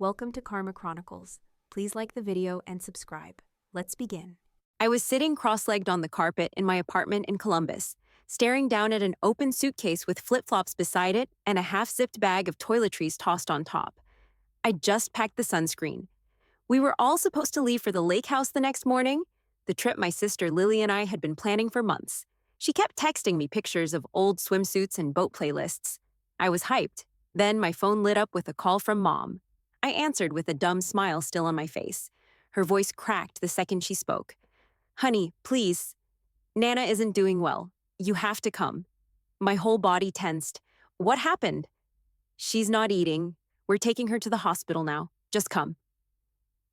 Welcome to Karma Chronicles. Please like the video and subscribe. Let's begin. I was sitting cross-legged on the carpet in my apartment in Columbus, staring down at an open suitcase with flip-flops beside it and a half-zipped bag of toiletries tossed on top. I'd just packed the sunscreen. We were all supposed to leave for the lake house the next morning, the trip my sister Lily and I had been planning for months. She kept texting me pictures of old swimsuits and boat playlists. I was hyped. Then my phone lit up with a call from Mom. I answered with a dumb smile still on my face. Her voice cracked the second she spoke. "Honey, please. Nana isn't doing well. You have to come." My whole body tensed. "What happened?" "She's not eating. We're taking her to the hospital now. Just come."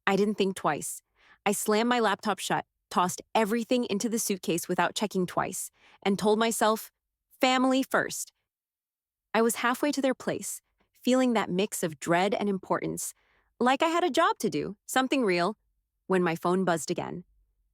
I didn't think twice. I slammed my laptop shut, tossed everything into the suitcase without checking twice, and told myself, family first. I was halfway to their place, feeling that mix of dread and importance, like I had a job to do, something real, when my phone buzzed again.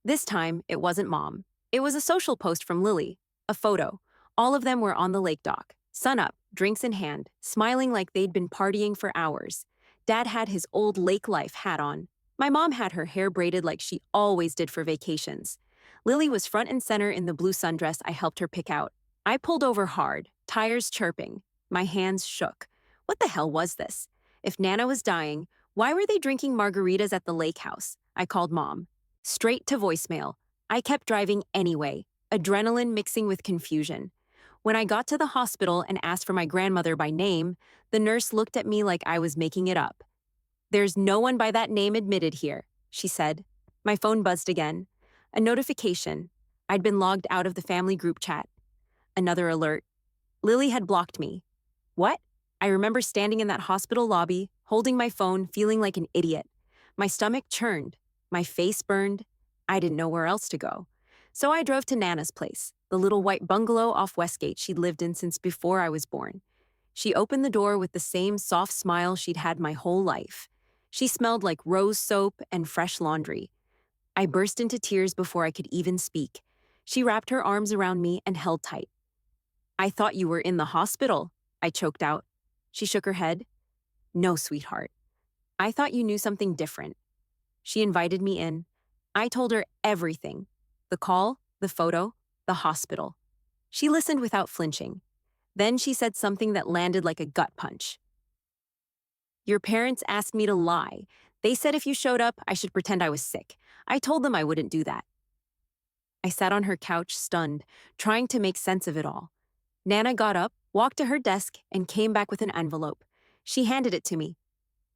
This time, it wasn't Mom. It was a social post from Lily, a photo. All of them were on the lake dock, sun up, drinks in hand, smiling like they'd been partying for hours. Dad had his old lake life hat on. My mom had her hair braided like she always did for vacations. Lily was front and center in the blue sundress I helped her pick out. I pulled over hard, tires chirping. My hands shook. What the hell was this? If Nana was dying, why were they drinking margaritas at the lake house? I called Mom. Straight to voicemail. I kept driving anyway, adrenaline mixing with confusion. When I got to the hospital and asked for my grandmother by name, the nurse looked at me like I was making it up. "There's no one by that name admitted here," she said. My phone buzzed again. A notification. I'd been logged out of the family group chat. Another alert. Lily had blocked me. What? I remember standing in that hospital lobby, holding my phone, feeling like an idiot. My stomach churned. My face burned. I didn't know where else to go. So I drove to Nana's place, the little white bungalow off Westgate she'd lived in since before I was born. She opened the door with the same soft smile she'd had my whole life. She smelled like rose soap and fresh laundry. I burst into tears before I could even speak. She wrapped her arms around me and held tight. "I thought you were in the hospital," I choked out. She shook her head. "No, sweetheart. I thought you knew something different." She invited me in. I told her everything. The call, the photo, the hospital. She listened without flinching. Then she said something that landed like a gut punch. "Your parents asked me to lie. They said if you showed up, I should pretend I was sick. I told them I wouldn't do that." I sat on her couch, stunned, trying to make sense of it all. Nana got up, walked to her desk, and came back with an envelope. She handed it to me.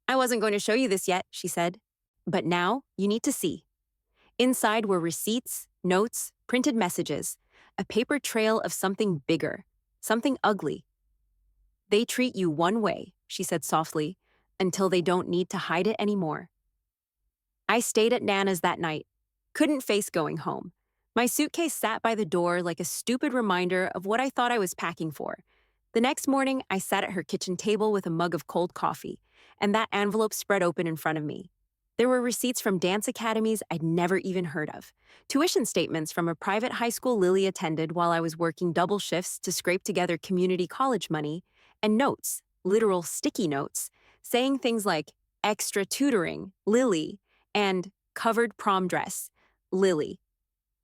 "I wasn't going to show you this yet," she said. "But now, you need to see." Inside were receipts, notes, printed messages, a paper trail of something bigger, something ugly. "They treat you one way," she said softly, "until they don't need to hide it anymore." I stayed at Nana's that night. Couldn't face going home. My suitcase sat by the door like a stupid reminder of what I thought I was packing for. The next morning, I sat at her kitchen table with a mug of cold coffee, and that envelope spread open in front of me. There were receipts from dance academies I'd never even heard of, tuition statements from a private high school Lily attended while I was working double shifts to scrape together community college money, and notes, literal sticky notes, saying things like extra tutoring, Lily, and covered prom dress, Lily.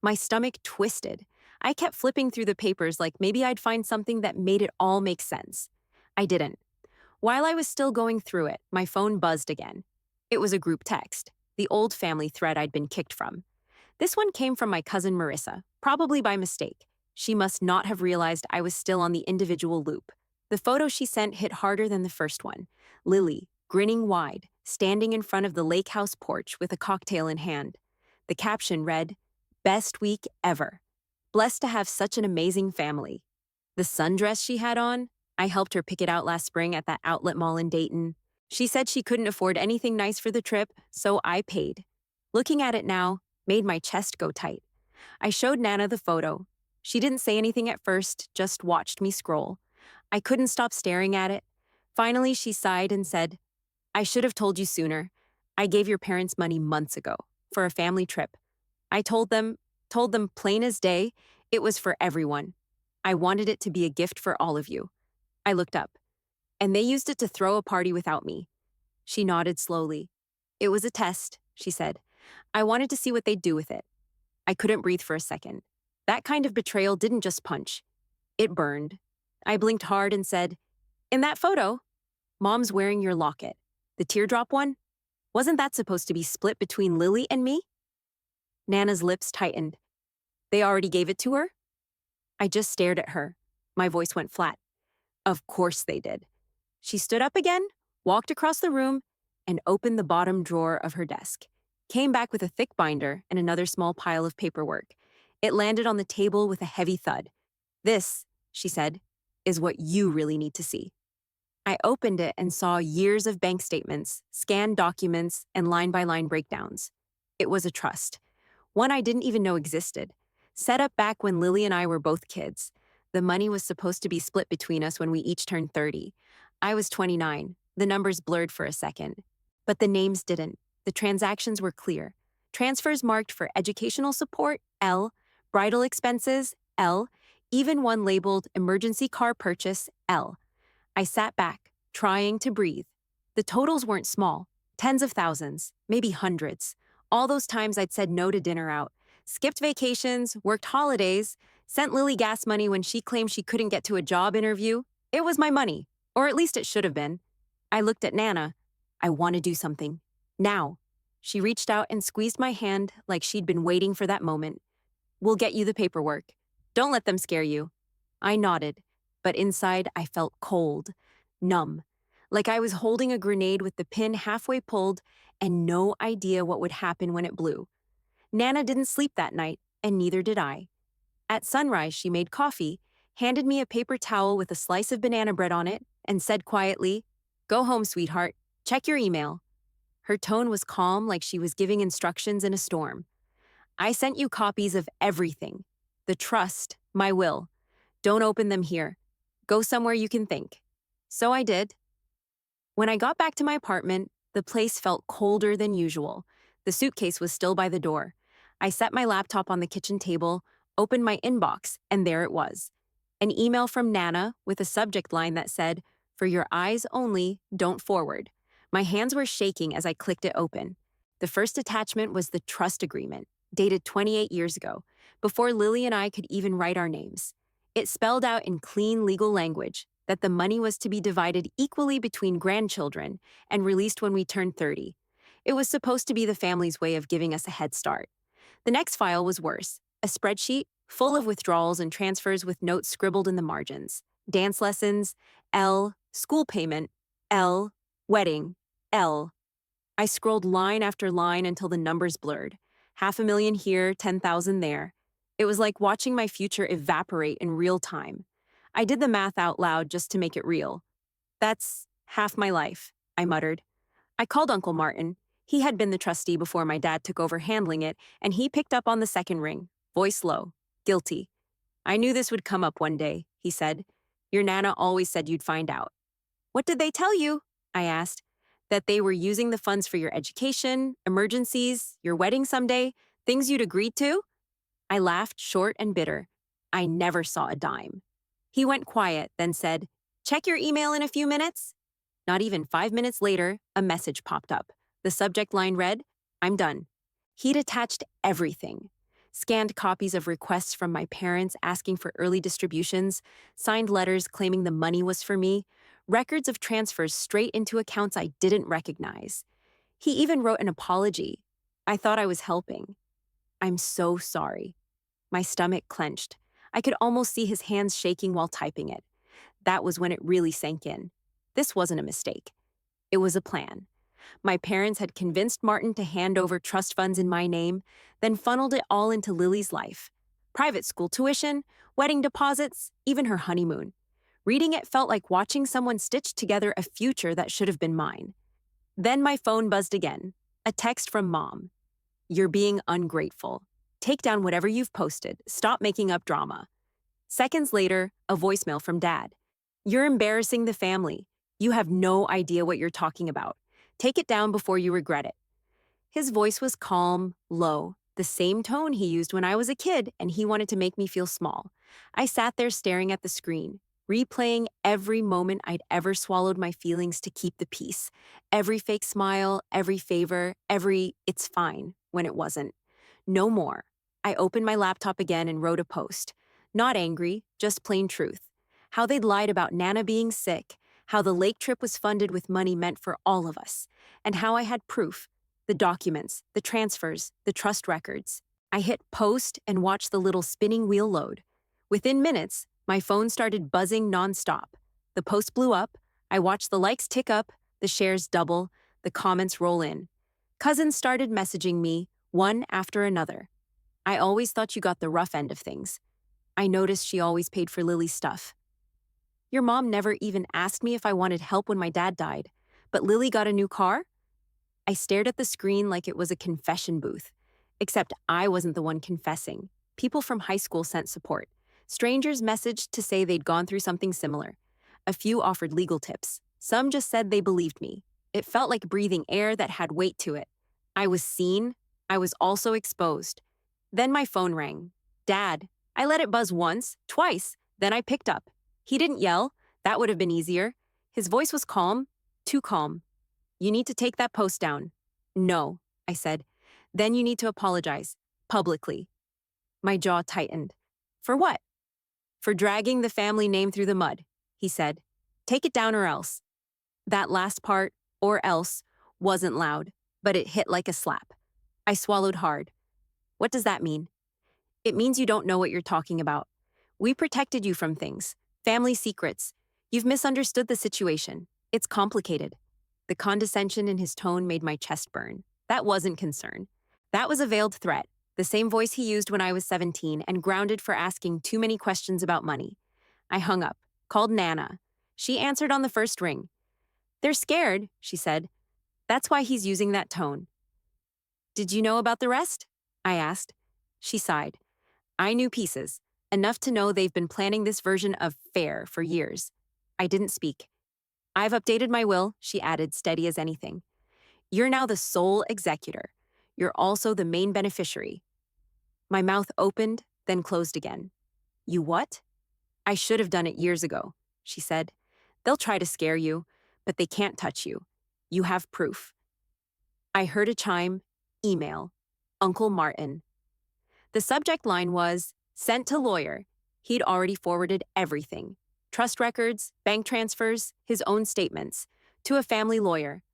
My stomach twisted. I kept flipping through the papers like maybe I'd find something that made it all make sense. I didn't. While I was still going through it, my phone buzzed again. It was a group text, the old family thread I'd been kicked from. This one came from my cousin Marissa, probably by mistake. She must not have realized I was still on the individual loop. The photo she sent hit harder than the first one. Lily, grinning wide, standing in front of the lake house porch with a cocktail in hand. The caption read, "Best week ever. Blessed to have such an amazing family." The sundress she had on, I helped her pick it out last spring at that outlet mall in Dayton. She said she couldn't afford anything nice for the trip, so I paid. Looking at it now made my chest go tight. I showed Nana the photo. She didn't say anything at first, just watched me scroll. I couldn't stop staring at it. Finally, she sighed and said, "I should have told you sooner. I gave your parents money months ago for a family trip. I told them plain as day, it was for everyone. I wanted it to be a gift for all of you." I looked up. "And they used it to throw a party without me." She nodded slowly. It was a test, she said. I wanted to see what they'd do with it. I couldn't breathe for a second. That kind of betrayal didn't just punch. It burned. I blinked hard and said, in that photo, Mom's wearing your locket. The teardrop one? Wasn't that supposed to be split between Lily and me? Nana's lips tightened. They already gave it to her? I just stared at her. My voice went flat. Of course they did. She stood up again, walked across the room, and opened the bottom drawer of her desk. Came back with a thick binder and another small pile of paperwork. It landed on the table with a heavy thud. This, she said, is what you really need to see. I opened it and saw years of bank statements, scanned documents, and line-by-line breakdowns. It was a trust. One I didn't even know existed. Set up back when Lily and I were both kids. The money was supposed to be split between us when we each turned 30. I was 29. The numbers blurred for a second. But the names didn't. The transactions were clear. Transfers marked for educational support, L, bridal expenses, L, even one labeled emergency car purchase, L. I sat back, trying to breathe. The totals weren't small. Tens of thousands, maybe hundreds. All those times I'd said no to dinner out, skipped vacations, worked holidays, sent Lily gas money when she claimed she couldn't get to a job interview. It was my money, or at least it should have been. I looked at Nana. I want to do something. Now. She reached out and squeezed my hand like she'd been waiting for that moment. We'll get you the paperwork. Don't let them scare you. I nodded, but inside I felt cold, numb, like I was holding a grenade with the pin halfway pulled and no idea what would happen when it blew. Nana didn't sleep that night, and neither did I. At sunrise, she made coffee, handed me a paper towel with a slice of banana bread on it, and said quietly, "Go home, sweetheart. Check your email." Her tone was calm, like she was giving instructions in a storm. I sent you copies of everything. The trust, my will. Don't open them here. Go somewhere you can think. So I did. When I got back to my apartment, the place felt colder than usual. The suitcase was still by the door. I set my laptop on the kitchen table, opened my inbox, and there it was. An email from Nana with a subject line that said, "For your eyes only, don't forward." My hands were shaking as I clicked it open. The first attachment was the trust agreement, dated 28 years ago, before Lily and I could even write our names. It spelled out in clean legal language that the money was to be divided equally between grandchildren and released when we turned 30. It was supposed to be the family's way of giving us a head start. The next file was worse, a spreadsheet full of withdrawals and transfers with notes scribbled in the margins. Dance lessons, L, school payment, L, wedding, L. I scrolled line after line until the numbers blurred. $500,000 here, 10,000 there. It was like watching my future evaporate in real time. I did the math out loud just to make it real. That's half my life, I muttered. I called Uncle Martin. He had been the trustee before my dad took over handling it, and he picked up on the second ring, voice low, guilty. "I knew this would come up one day," he said. "Your Nana always said you'd find out." "What did they tell you?" I asked. "That they were using the funds for your education, emergencies, your wedding someday, things you'd agreed to?" I laughed, short and bitter. "I never saw a dime." He went quiet, then said, "Check your email in a few minutes." Not even 5 minutes later, a message popped up. The subject line read, "I'm done." He'd attached everything. Scanned copies of requests from my parents asking for early distributions, signed letters claiming the money was for me, records of transfers straight into accounts I didn't recognize. He even wrote an apology. I thought I was helping. "I'm so sorry." My stomach clenched. I could almost see his hands shaking while typing it. That was when it really sank in. This wasn't a mistake. It was a plan. My parents had convinced Martin to hand over trust funds in my name, then funneled it all into Lily's life. Private school tuition, wedding deposits, even her honeymoon. Reading it felt like watching someone stitch together a future that should have been mine. Then my phone buzzed again. A text from Mom. "You're being ungrateful. Take down whatever you've posted. Stop making up drama." Seconds later, a voicemail from Dad. "You're embarrassing the family. You have no idea what you're talking about. Take it down before you regret it." His voice was calm, low, the same tone he used when I was a kid and he wanted to make me feel small. I sat there staring at the screen. replaying every moment I'd ever swallowed my feelings to keep the peace. Every fake smile, every favor, every "it's fine" when it wasn't. No more. I opened my laptop again and wrote a post. Not angry, just plain truth. How they'd lied about Nana being sick, how the lake trip was funded with money meant for all of us, and how I had proof: the documents, the transfers, the trust records. I hit post and watched the little spinning wheel load. Within minutes, my phone started buzzing nonstop. The post blew up. I watched the likes tick up, the shares double, the comments roll in. Cousins started messaging me, one after another. "I always thought you got the rough end of things. I noticed she always paid for Lily's stuff. Your mom never even asked me if I wanted help when my dad died. But Lily got a new car?" I stared at the screen like it was a confession booth. Except I wasn't the one confessing. People from high school sent support. Strangers messaged to say they'd gone through something similar. A few offered legal tips. Some just said they believed me. It felt like breathing air that had weight to it. I was seen. I was also exposed. Then my phone rang. Dad. I let it buzz once, twice. Then I picked up. He didn't yell. That would have been easier. His voice was calm. Too calm. "You need to take that post down." "No," I said. "Then you need to apologize. Publicly." My jaw tightened. "For what?" "For dragging the family name through the mud," he said. "Take it down or else." That last part, "or else," wasn't loud, but it hit like a slap. I swallowed hard. "What does that mean?" "It means you don't know what you're talking about. We protected you from things. Family secrets. You've misunderstood the situation. It's complicated." The condescension in his tone made my chest burn. That wasn't concern. That was a veiled threat, the same voice he used when I was 17 and grounded for asking too many questions about money. I hung up, called Nana. She answered on the first ring. "They're scared," she said. "That's why he's using that tone." "Did you know about the rest?" I asked. She sighed. "I knew pieces, enough to know they've been planning this version of fair for years." I didn't speak. "I've updated my will," she added, steady as anything. "You're now the sole executor. You're also the main beneficiary." My mouth opened, then closed again. "You what?" "I should have done it years ago," she said. "They'll try to scare you, but they can't touch you. You have proof." I heard a chime. Email. Uncle Martin. The subject line was, "Sent to lawyer." He'd already forwarded everything. Trust records, bank transfers, his own statements, to a family lawyer.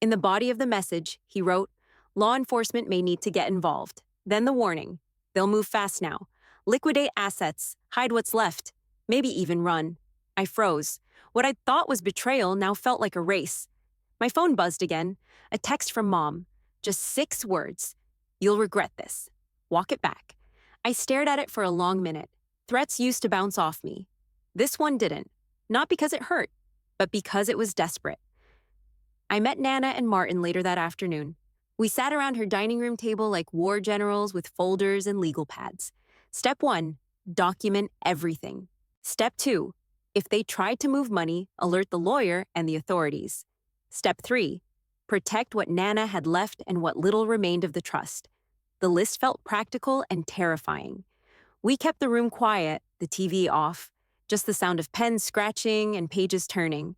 In the body of the message, he wrote, "Law enforcement may need to get involved." Then the warning. "They'll move fast now. Liquidate assets, hide what's left, maybe even run." I froze. What I thought was betrayal now felt like a race. My phone buzzed again. A text from Mom. Just 6 words. "You'll regret this. Walk it back." I stared at it for a long minute. Threats used to bounce off me. This one didn't. Not because it hurt, but because it was desperate. I met Nana and Martin later that afternoon. We sat around her dining room table like war generals with folders and legal pads. Step 1, document everything. Step 2, if they tried to move money, alert the lawyer and the authorities. Step 3, protect what Nana had left and what little remained of the trust. The list felt practical and terrifying. We kept the room quiet, the TV off, just the sound of pens scratching and pages turning.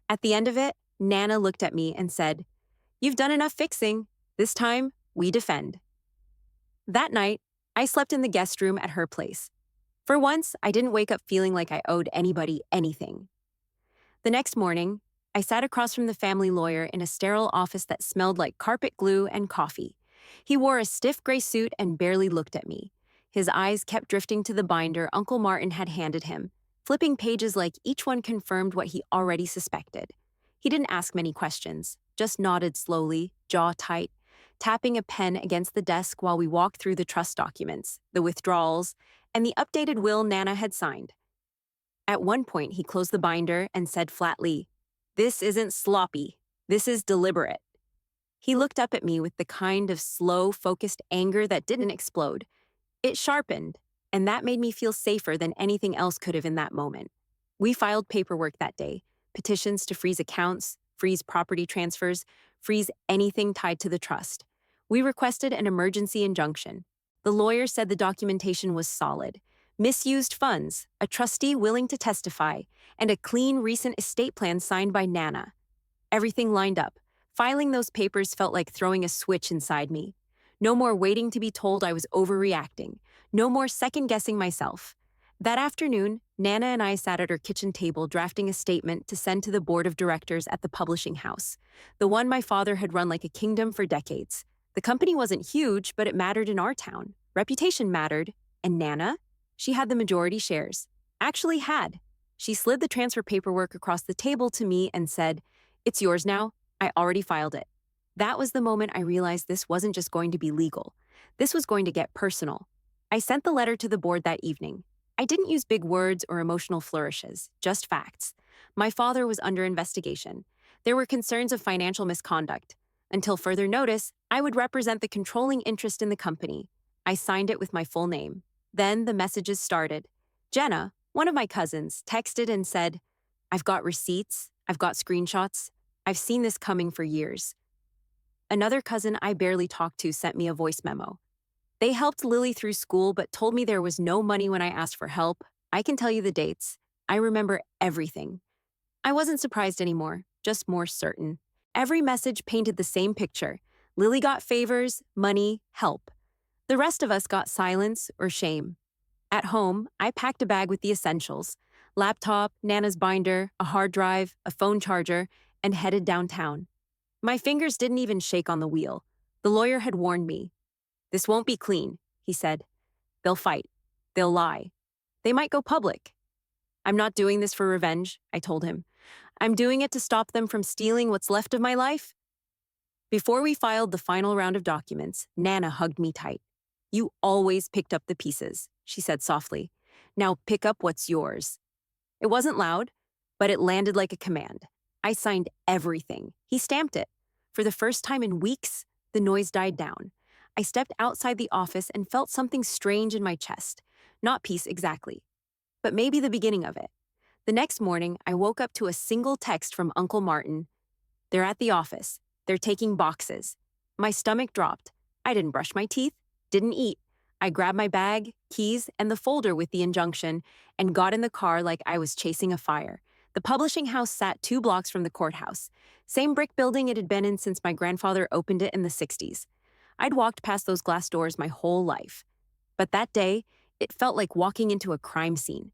At the end of it, Nana looked at me and said, "You've done enough fixing. This time, we defend." That night, I slept in the guest room at her place. For once, I didn't wake up feeling like I owed anybody anything. The next morning, I sat across from the family lawyer in a sterile office that smelled like carpet glue and coffee. He wore a stiff gray suit and barely looked at me. His eyes kept drifting to the binder Uncle Martin had handed him, flipping pages like each one confirmed what he already suspected. He didn't ask many questions, just nodded slowly, jaw tight, tapping a pen against the desk while we walked through the trust documents, the withdrawals, and the updated will Nana had signed. At one point, he closed the binder and said flatly, "This isn't sloppy. This is deliberate." He looked up at me with the kind of slow, focused anger that didn't explode. It sharpened, and that made me feel safer than anything else could have in that moment. We filed paperwork that day, petitions to freeze accounts, freeze property transfers, freeze anything tied to the trust. We requested an emergency injunction. The lawyer said the documentation was solid, misused funds, a trustee willing to testify, and a clean recent estate plan signed by Nana. Everything lined up. Filing those papers felt like throwing a switch inside me. No more waiting to be told I was overreacting. No more second-guessing myself. That afternoon, Nana and I sat at her kitchen table drafting a statement to send to the board of directors at the publishing house, the one my father had run like a kingdom for decades. The company wasn't huge, but it mattered in our town. Reputation mattered, and Nana? She had the majority shares. Actually had. She slid the transfer paperwork across the table to me and said, "It's yours now. I already filed it." That was the moment I realized this wasn't just going to be legal. This was going to get personal. I sent the letter to the board that evening. I didn't use big words or emotional flourishes, just facts. My father was under investigation. There were concerns of financial misconduct. Until further notice, I would represent the controlling interest in the company. I signed it with my full name. Then the messages started. Jenna, one of my cousins, texted and said, "I've got receipts, I've got screenshots. I've seen this coming for years." Another cousin I barely talked to sent me a voice memo. They helped Lily through school but told me there was no money when I asked for help. I can tell you the dates. I remember everything. I wasn't surprised anymore, just more certain. Every message painted the same picture. Lily got favors, money, help. The rest of us got silence or shame. At home, I packed a bag with the essentials: laptop, Nana's binder, a hard drive, a phone charger, and headed downtown. My fingers didn't even shake on the wheel. The lawyer had warned me. "This won't be clean," he said. "They'll fight. They'll lie. They might go public." "I'm not doing this for revenge," I told him. "I'm doing it to stop them from stealing what's left of my life." Before we filed the final round of documents, Nana hugged me tight. "You always picked up the pieces," she said softly. "Now pick up what's yours." It wasn't loud, but it landed like a command. I signed everything. He stamped it. For the first time in weeks, the noise died down. I stepped outside the office and felt something strange in my chest. Not peace exactly, but maybe the beginning of it. The next morning, I woke up to a single text from Uncle Martin. "They're at the office. They're taking boxes." My stomach dropped. I didn't brush my teeth, didn't eat. I grabbed my bag, keys, and the folder with the injunction and got in the car like I was chasing a fire. The publishing house sat 2 blocks from the courthouse. Same brick building it had been in since my grandfather opened it in the 60s. I'd walked past those glass doors my whole life. But that day, it felt like walking into a crime scene.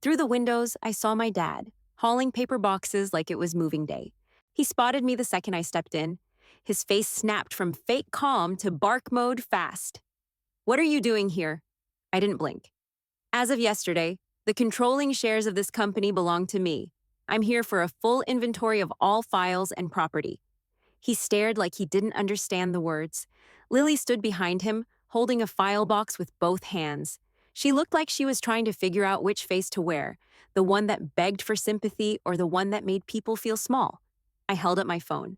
Through the windows, I saw my dad, hauling paper boxes like it was moving day. He spotted me the second I stepped in. His face snapped from fake calm to bark mode fast. "What are you doing here?" I didn't blink. "As of yesterday, the controlling shares of this company belong to me. I'm here for a full inventory of all files and property." He stared like he didn't understand the words. Lily stood behind him, holding a file box with both hands. She looked like she was trying to figure out which face to wear, the one that begged for sympathy or the one that made people feel small. I held up my phone.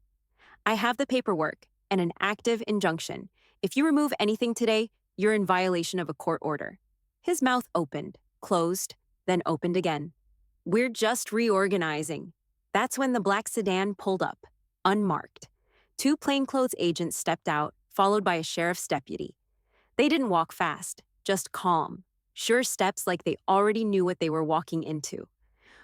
"I have the paperwork and an active injunction. If you remove anything today, you're in violation of a court order." His mouth opened, closed, then opened again. "We're just reorganizing." That's when the black sedan pulled up, unmarked. 2 plainclothes agents stepped out, followed by a sheriff's deputy. They didn't walk fast, just calm, sure steps like they already knew what they were walking into.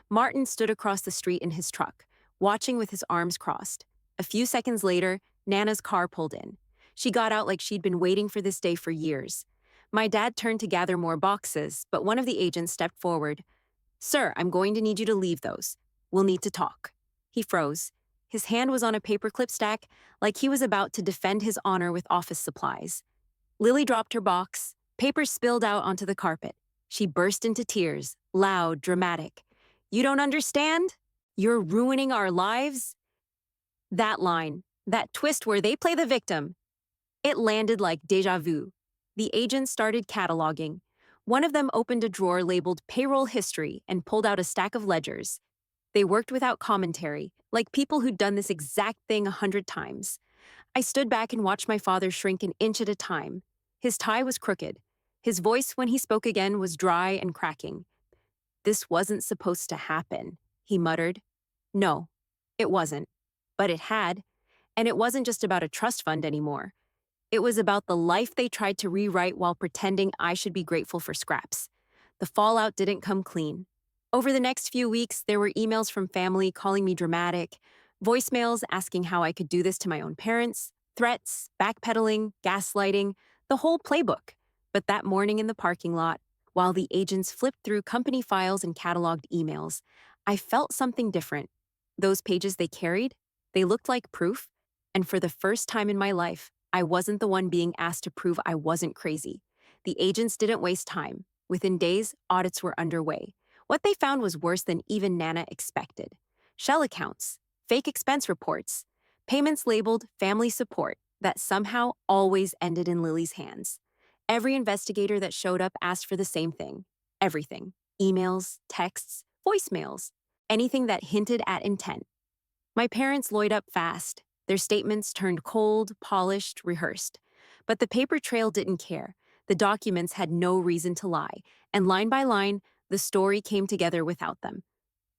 Martin stood across the street in his truck, watching with his arms crossed. A few seconds later, Nana's car pulled in. She got out like she'd been waiting for this day for years. My dad turned to gather more boxes, but one of the agents stepped forward. "Sir, I'm going to need you to leave those. We'll need to talk." He froze. His hand was on a paperclip stack, like he was about to defend his honor with office supplies. Lily dropped her box. Paper spilled out onto the carpet. She burst into tears, loud, dramatic. "You don't understand? You're ruining our lives?" That line, that twist where they play the victim, it landed like déjà vu. The agents started cataloging. One of them opened a drawer labeled payroll history and pulled out a stack of ledgers. They worked without commentary, like people who'd done this exact thing 100 times. I stood back and watched my father shrink an inch at a time. His tie was crooked. His voice, when he spoke again, was dry and cracking. "This wasn't supposed to happen," he muttered. No, it wasn't. But it had. And it wasn't just about a trust fund anymore. It was about the life they tried to rewrite while pretending I should be grateful for scraps. The fallout didn't come clean. Over the next few weeks, there were emails from family calling me dramatic, voicemails asking how I could do this to my own parents, threats, backpedaling, gaslighting, the whole playbook. But that morning in the parking lot, while the agents flipped through company files and cataloged emails, I felt something different. Those pages they carried, they looked like proof, and for the first time in my life, I wasn't the one being asked to prove I wasn't crazy. The agents didn't waste time. Within days, audits were underway. What they found was worse than even Nana expected. Shell accounts, fake expense reports, payments labeled family support that somehow always ended in Lily's hands. Every investigator that showed up asked for the same thing. Everything. Emails, texts, voicemails. Anything that hinted at intent. My parents lawyered up fast. Their statements turned cold, polished, rehearsed. But the paper trail didn't care. The documents had no reason to lie, and line by line, the story came together without them.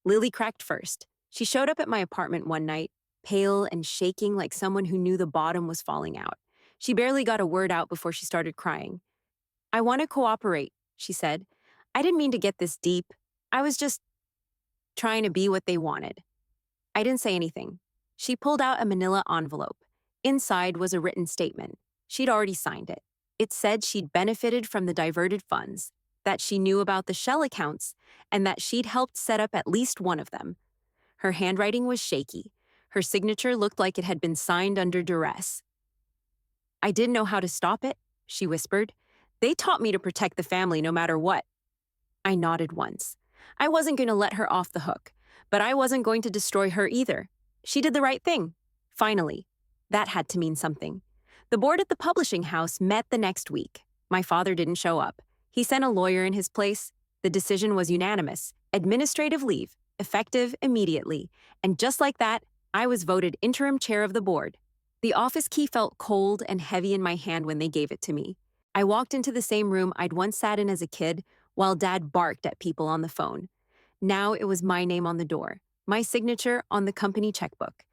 Lily cracked first. She showed up at my apartment one night, pale and shaking like someone who knew the bottom was falling out. She barely got a word out before she started crying. "I want to cooperate," she said. "I didn't mean to get this deep. I was just trying to be what they wanted." I didn't say anything. She pulled out a manila envelope. Inside was a written statement. She'd already signed it. It said she'd benefited from the diverted funds, that she knew about the shell accounts, and that she'd helped set up at least one of them. Her handwriting was shaky. Her signature looked like it had been signed under duress. "I didn't know how to stop it," she whispered. "They taught me to protect the family no matter what." I nodded once. I wasn't going to let her off the hook, but I wasn't going to destroy her either. She did the right thing. Finally. That had to mean something. The board at the publishing house met the next week. My father didn't show up. He sent a lawyer in his place. The decision was unanimous. Administrative leave, effective immediately. And just like that, I was voted interim chair of the board. The office key felt cold and heavy in my hand when they gave it to me. I walked into the same room I'd once sat in as a kid, while Dad barked at people on the phone. Now it was my name on the door, my signature on the company checkbook.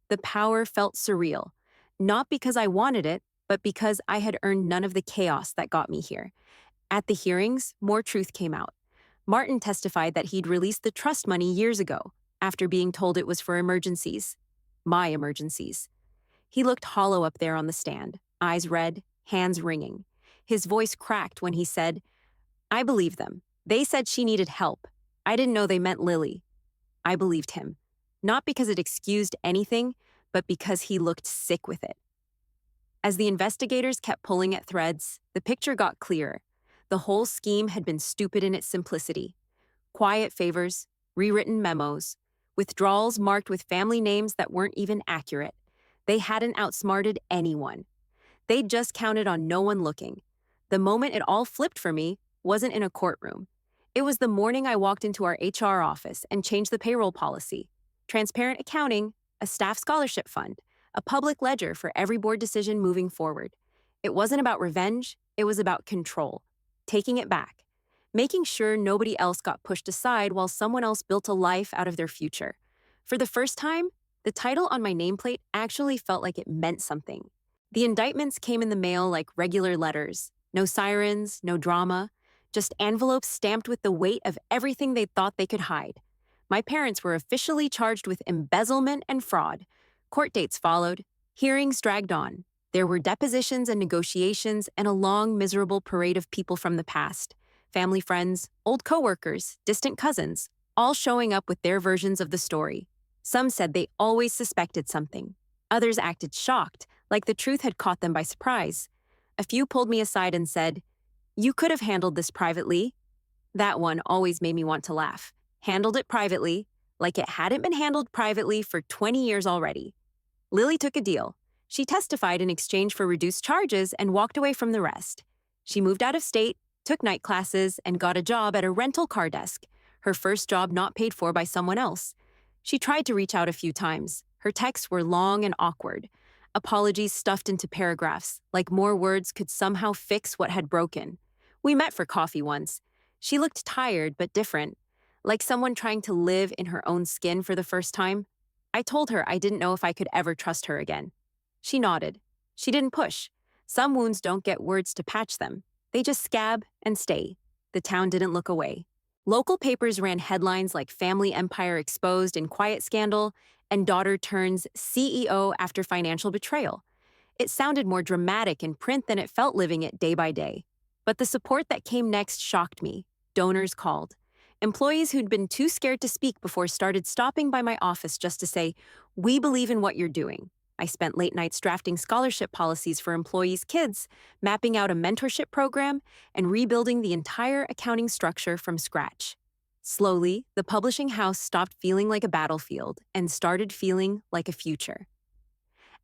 The power felt surreal, not because I wanted it, but because I had earned none of the chaos that got me here. At the hearings, more truth came out. Martin testified that he'd released the trust money years ago, after being told it was for emergencies. My emergencies. He looked hollow up there on the stand, eyes red, hands wringing. His voice cracked when he said, "I believe them. They said she needed help. I didn't know they meant Lily." I believed him, not because it excused anything, but because he looked sick with it. As the investigators kept pulling at threads, the picture got clearer. The whole scheme had been stupid in its simplicity. Quiet favors, rewritten memos, withdrawals marked with family names that weren't even accurate. They hadn't outsmarted anyone. They'd just counted on no one looking. The moment it all flipped for me wasn't in a courtroom. It was the morning I walked into our HR office and changed the payroll policy. Transparent accounting, a staff scholarship fund, a public ledger for every board decision moving forward. It wasn't about revenge, it was about control. Taking it back. Making sure nobody else got pushed aside while someone else built a life out of their future. For the first time, the title on my nameplate actually felt like it meant something. The indictments came in the mail like regular letters. No sirens, no drama. Just envelopes stamped with the weight of everything they thought they could hide. My parents were officially charged with embezzlement and fraud. Court dates followed. Hearings dragged on. There were depositions and negotiations and a long, miserable parade of people from the past. Family friends, old coworkers, distant cousins, all showing up with their versions of the story. Some said they always suspected something. Others acted shocked, like the truth had caught them by surprise. A few pulled me aside and said, "You could have handled this privately." That one always made me want to laugh. Handled it privately, like it hadn't been handled privately for 20 years already. Lily took a deal. She testified in exchange for reduced charges and walked away from the rest. She moved out of state, took night classes, and got a job at a rental car desk, her first job not paid for by someone else. She tried to reach out a few times. Her texts were long and awkward. Apologies stuffed into paragraphs, like more words could somehow fix what had broken. We met for coffee once. She looked tired but different, like someone trying to live in her own skin for the first time. I told her I didn't know if I could ever trust her again. She nodded. She didn't push. Some wounds don't get words to patch them. They just scab and stay. the town didn't look away. Local papers ran headlines like Family Empire Exposed in Quiet Scandal and Daughter Turns CEO After Financial Betrayal. It sounded more dramatic in print than it felt living it day by day. But the support that came next shocked me. Donors called. Employees who'd been too scared to speak before started stopping by my office just to say, "We believe in what you're doing." I spent late nights drafting scholarship policies for employees' kids, mapping out a mentorship program, and rebuilding the entire accounting structure from scratch. Slowly, the publishing house stopped feeling like a battlefield and started feeling like a future.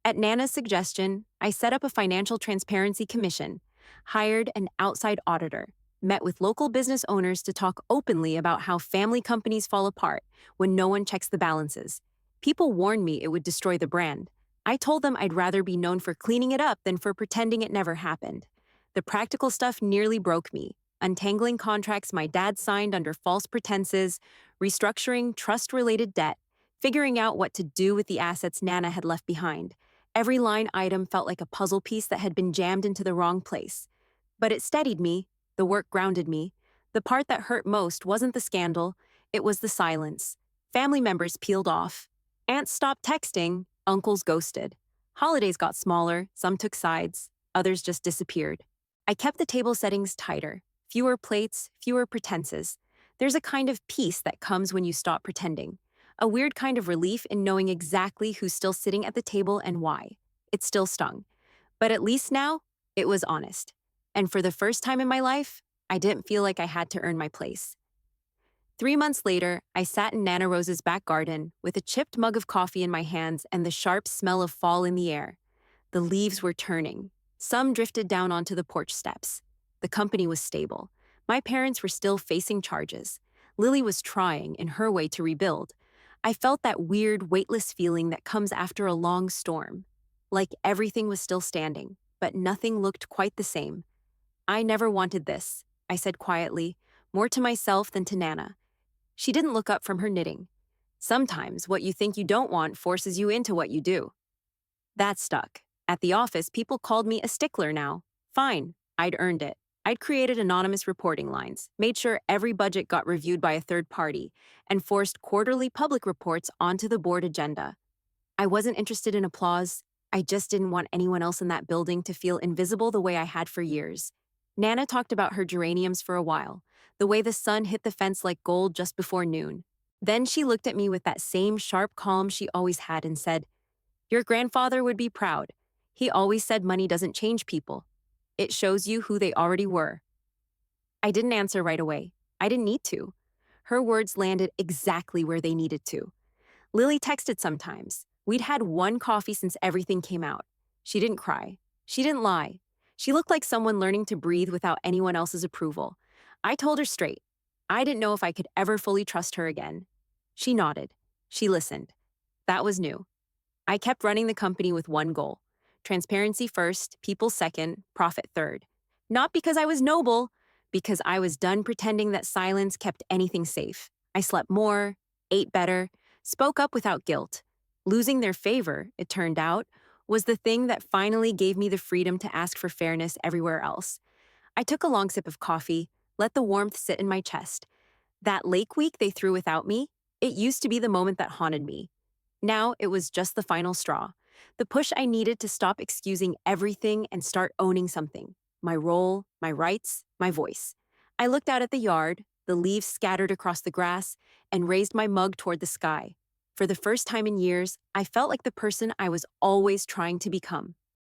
At Nana's suggestion, I set up a financial transparency commission, hired an outside auditor, met with local business owners to talk openly about how family companies fall apart when no one checks the balances. People warned me it would destroy the brand. I told them I'd rather be known for cleaning it up than for pretending it never happened. The practical stuff nearly broke me. Untangling contracts my dad signed under false pretenses, restructuring trust-related debt, figuring out what to do with the assets Nana had left behind. Every line item felt like a puzzle piece that had been jammed into the wrong place. But it steadied me. The work grounded me. The part that hurt most wasn't the scandal, it was the silence. Family members peeled off. Aunts stopped texting, uncles ghosted. Holidays got smaller, some took sides, others just disappeared. I kept the table settings tighter. Fewer plates, fewer pretenses. There's a kind of peace that comes when you stop pretending. A weird kind of relief in knowing exactly who's still sitting at the table and why. It still stung. But at least now, it was honest. And for the first time in my life, I didn't feel like I had to earn my place. 3 months later, I sat in Nana Rose's back garden with a chipped mug of coffee in my hands and the sharp smell of fall in the air. The leaves were turning. Some drifted down onto the porch steps. The company was stable. My parents were still facing charges. Lily was trying, in her way, to rebuild. I felt that weird, weightless feeling that comes after a long storm. Like everything was still standing, but nothing looked quite the same. "I never wanted this," I said quietly, more to myself than to Nana. She didn't look up from her knitting. Sometimes what you think you don't want forces you into what you do. That stuck. At the office, people called me a stickler now. Fine, I'd earned it. I'd created anonymous reporting lines, made sure every budget got reviewed by a third party, and forced quarterly public reports onto the board agenda. I wasn't interested in applause. I just didn't want anyone else in that building to feel invisible the way I had for years. Nana talked about her geraniums for a while, the way the sun hit the fence like gold just before noon. Then she looked at me with that same sharp calm she always had and said, "Your grandfather would be proud. He always said money doesn't change people. It shows you who they already were." I didn't answer right away. I didn't need to. Her words landed exactly where they needed to. Lily texted sometimes. We'd had one coffee since everything came out. She didn't cry. She didn't lie. She looked like someone learning to breathe without anyone else's approval. I told her straight. I didn't know if I could ever fully trust her again. She nodded. She listened. That was new. I kept running the company with one goal. Transparency first, people second, profit third. Not because I was noble, because I was done pretending that silence kept anything safe. I slept more, ate better, spoke up without guilt. Losing their favor, it turned out, was the thing that finally gave me the freedom to ask for fairness everywhere else. I took a long sip of coffee, let the warmth sit in my chest. That lake week they threw without me, it used to be the moment that haunted me. Now it was just the final straw. The push I needed to stop excusing everything and start owning something. My role, my rights, my voice. I looked out at the yard, the leaves scattered across the grass, and raised my mug toward the sky. For the first time in years, I felt like the person I was always trying to become.